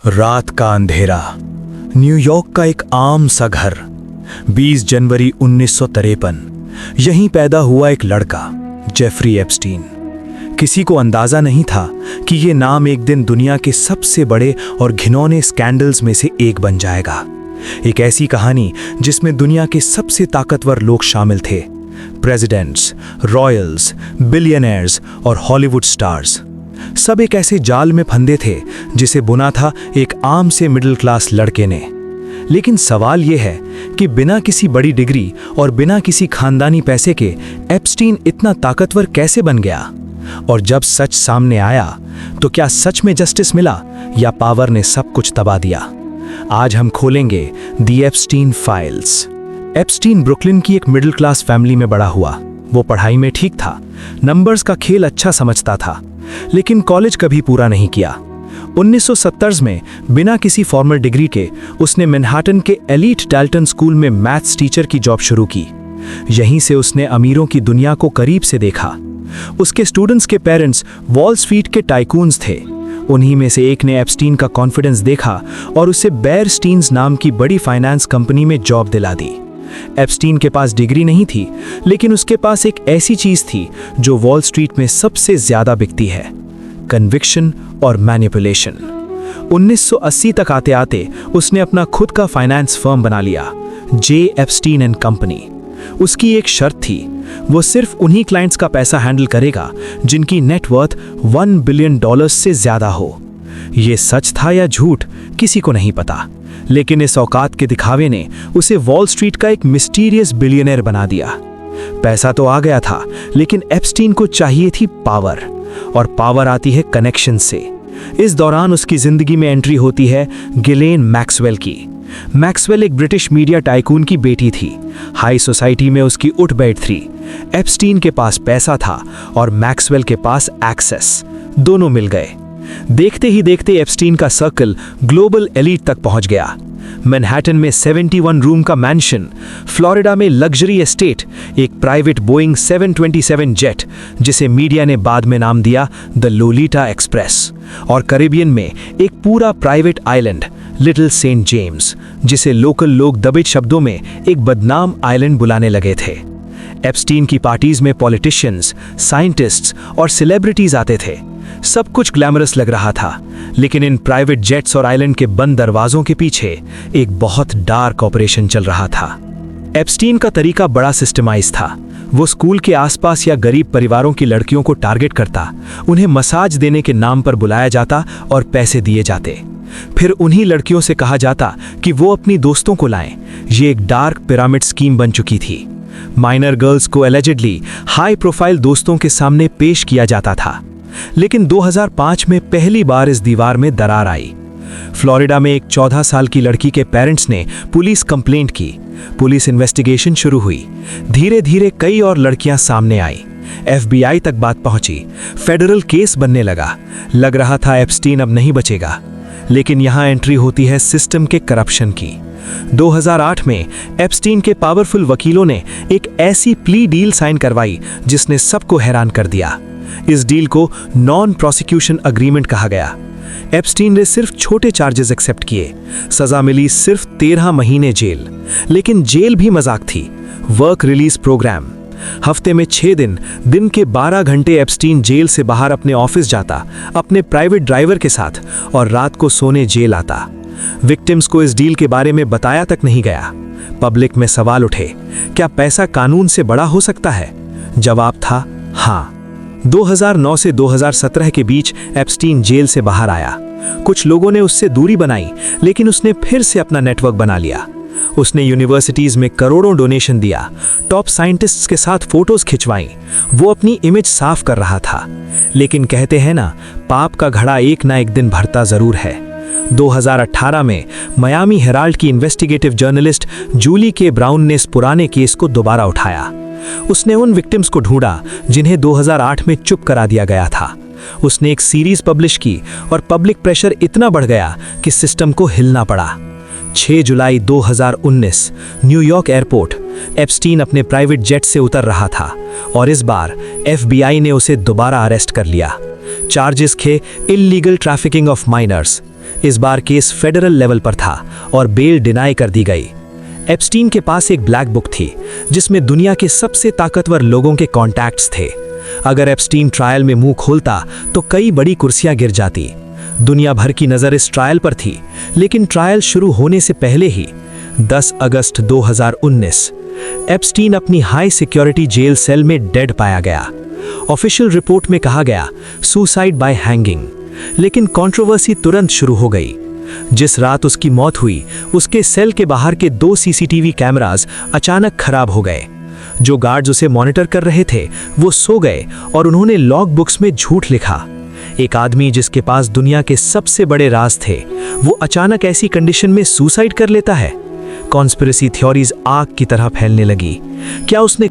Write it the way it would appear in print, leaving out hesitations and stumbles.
रात का अंधेरा, न्यूयॉर्क का एक आम सा घर। 20 जनवरी 1953 यहीं पैदा हुआ एक लड़का, जेफरी एप्स्टीन। किसी को अंदाजा नहीं था कि ये नाम एक दिन दुनिया के सबसे बड़े और घिनौने स्कैंडल्स में से एक बन जाएगा। एक ऐसी कहानी जिसमें दुनिया के सबसे ताकतवर लोग शामिल थे, प्रेसिडेंट्स, रॉयल्स, बिलियनर्स और हॉलीवुड स्टार्स। सब एक ऐसे जाल में फंदे थे जिसे बुना था एक आम से मिडिल क्लास लड़के ने। लेकिन सवाल यह है कि बिना किसी बड़ी डिग्री और बिना किसी खानदानी पैसे के एप्स्टीन इतना ताकतवर कैसे बन गया? और जब सच सामने आया तो क्या सच में जस्टिस मिला या पावर ने सब कुछ दबा दिया? आज हम खोलेंगे दी एप्स्टीन फाइल्स। एप्स्टीन ब्रुकलिन की एक मिडिल क्लास फैमिली में बड़ा हुआ। वो पढ़ाई में ठीक था, नंबर्स का खेल अच्छा समझता था, लेकिन कॉलेज कभी पूरा नहीं किया। 1970 में बिना किसी फॉर्मल डिग्री के उसने मैनहट्टन के एलीट डाल्टन स्कूल में मैथ्स टीचर की जॉब शुरू की। यहीं से उसने अमीरों की दुनिया को करीब से देखा। उसके स्टूडेंट्स के पेरेंट्स वॉल स्ट्रीट के टाइकून्स थे। उन्हीं में से एक ने एप्स्टीन का कॉन्फिडेंस देखा और उसे बेयर स्टीन्स नाम की बड़ी फाइनेंस कंपनी में जॉब दिला दी। एप्स्टीन के पास डिग्री नहीं थी, लेकिन उसके पास एक ऐसी चीज थी जो वॉल स्ट्रीट में सबसे ज्यादा बिकती है, कन्विक्शन और मैनिपुलेशन। 1980 तक आते आते उसने अपना खुद का फाइनेंस फर्म बना लिया, जे एप्स्टीन एंड कंपनी। उसकी एक शर्त थी, वो सिर्फ उन्हीं क्लाइंट्स का पैसा हैंडल करेगा जिनकी नेटवर्थ $1 बिलियन से ज्यादा हो। ये सच था या झूठ, किसी को नहीं पता, लेकिन इस औकात के दिखावे ने उसे वॉल स्ट्रीट का एक मिस्टीरियस बिलियनर बना दिया। पैसा तो आ गया था, लेकिन एप्स्टीन को चाहिए थी पावर, और पावर आती है कनेक्शन से। इस दौरान उसकी जिंदगी में एंट्री होती है गिलेन मैक्सवेल की। मैक्सवेल एक ब्रिटिश मीडिया टाइकून की बेटी थी। हाई सोसाइटी में उसकी उठ बैठ थी। एप्स्टीन के पास पैसा था और मैक्सवेल के पास एक्सेस, दोनों मिल गए। देखते ही देखते एप्स्टीन का सर्कल ग्लोबल एलीट तक पहुंच गया। मैनहट्टन में 71 रूम का मैंशन, फ्लोरिडा में लग्जरी एस्टेट, एक प्राइवेट बोइंग 727 जेट जिसे मीडिया ने बाद में नाम दिया द लोलीटा एक्सप्रेस, और कैरिबियन में एक पूरा private island, little Saint James, जिसे लोकल लोग दबित शब्दों में एक बदनाम आइलैंड बुलाने लगे थे। एप्स्टीन की पार्टीज में पॉलिटिशियंस, साइंटिस्ट्स और सेलिब्रिटीज आते थे। सब कुछ ग्लैमरस लग रहा था, लेकिन इन प्राइवेट जेट्स और आइलैंड के बंद दरवाजों के पीछे एक बहुत डार्क ऑपरेशन चल रहा था। एप्स्टीन का तरीका बड़ा सिस्टमाइज था। वो स्कूल के आसपास या गरीब परिवारों की लड़कियों को टारगेट करता, उन्हें मसाज देने के नाम पर बुलाया जाता और पैसे दिए जाते। फिर उन्हीं लड़कियों से कहा जाता कि वो अपनी दोस्तों को लाएं। ये एक डार्क पिरामिड स्कीम बन चुकी थी। माइनर गर्ल्स को एलिजिडली हाई प्रोफाइल दोस्तों के सामने पेश किया जाता था। लेकिन 2005 में पहली बार इस दीवार में दरार आई। फ्लोरिडा में एक 14 साल की लड़की के पेरेंट्स ने पुलिस कंप्लेंट की। पुलिस इन्वेस्टिगेशन शुरू हुई। धीरे धीरे कई और लड़कियां सामने आई। FBI तक बात पहुंची। फेडरल केस बनने लगा। लग रहा था एप्स्टीन अब नहीं बचेगा। लेकिन यहां एंट्री होती है सिस्टम के करप्शन की। 2008 में एप्स्टीन के पावरफुल वकीलों ने एक ऐसी प्ली डील साइन करवाई जिसने सबको हैरान कर दिया। इस डील को नॉन प्रोसिक्यूशन अग्रीमेंट कहा गया। एप्स्टीन ने सिर्फ छोटे चार्जेस एक्सेप्ट किए। सजा मिली सिर्फ 13 महीने जेल। लेकिन जेल भी मजाक थी। वर्क रिलीज प्रोग्राम, हफ्ते में 6 दिन के 12 घंटे एप्स्टीन जेल से बाहर अपने ऑफिस जाता, अपने प्राइवेट ड्राइवर के साथ, और रात को सोने जेल आता। विक्टिम्स को इस डील के बारे में बताया तक नहीं गया। पब्लिक में सवाल उठे, क्या पैसा कानून से बड़ा हो सकता है? जवाब था हाँ। 2009 से 2017 के बीच एप्स्टीन जेल से बाहर आया। कुछ लोगों ने उससे दूरी बनाई, लेकिन उसने फिर से अपना नेटवर्क बना लिया। उसने यूनिवर्सिटीज में करोड़ों डोनेशन दिया, टॉप साइंटिस्ट्स के साथ फोटोज खिंचवाई। वो अपनी इमेज साफ कर रहा था। लेकिन कहते हैं ना, पाप का घड़ा एक ना एक दिन भरता जरूर है। 2018 में मियामी हेराल्ड की इन्वेस्टिगेटिव जर्नलिस्ट जूली के ब्राउन ने इस पुराने केस को दोबारा उठाया। उसने उन विक्टिम्स को ढूंढा जिन्हें 2008 में चुप करा दिया गया था। उसने एक सीरीज पब्लिश की और पब्लिक प्रेशर इतना बढ़ गया कि सिस्टम को हिलना पड़ा। 6 जुलाई 2019 न्यूयॉर्क एयरपोर्ट, एप्स्टीन अपने प्राइवेट जेट से उतर रहा था और इस बार FBI ने उसे दोबारा अरेस्ट कर लिया। चार्जेस थे इल्लीगल ट्रैफिकिंग ऑफ माइनर्स, इस बार केस फेडरल लेवल पर था और बेल डिनाई कर दी गई। एप्स्टीन के पास एक ब्लैक बुक थी जिसमें दुनिया के सबसे ताकतवर लोगों के कॉन्टैक्ट्स थे। अगर एप्स्टीन ट्रायल में मुंह खोलता तो कई बड़ी कुर्सियां गिर जाती। दुनिया भर की नज़र इस ट्रायल पर थी, लेकिन ट्रायल शुरू होने से पहले ही 10 अगस्त 2019 एप्स्टीन अपनी हाई सिक्योरिटी जेल सेल में डेड पाया गया। ऑफिशियल रिपोर्ट में कहा गया सुसाइड बाय हैंगिंग, लेकिन कंट्रोवर्सी तुरंत शुरू हो गई। जिस रात उसकी मौत हुई, उसके सेल के बाहर के 2 सीसीटीवी कैमरास अचानक खराब हो गए। जो गार्ड्स उसे मॉनिटर कर रहे थे वो सो गए और उन्होंने लॉग बुक्स में झूठ लिखा। एक आदमी जिसके पास दुनिया के सबसे बड़े राज थे, वो अचानक ऐसी कंडीशन में सुसाइड कर लेता है। कॉन्स्पिरेसी थ्योरीज आग की तरह फैलने लगी। क्या उसने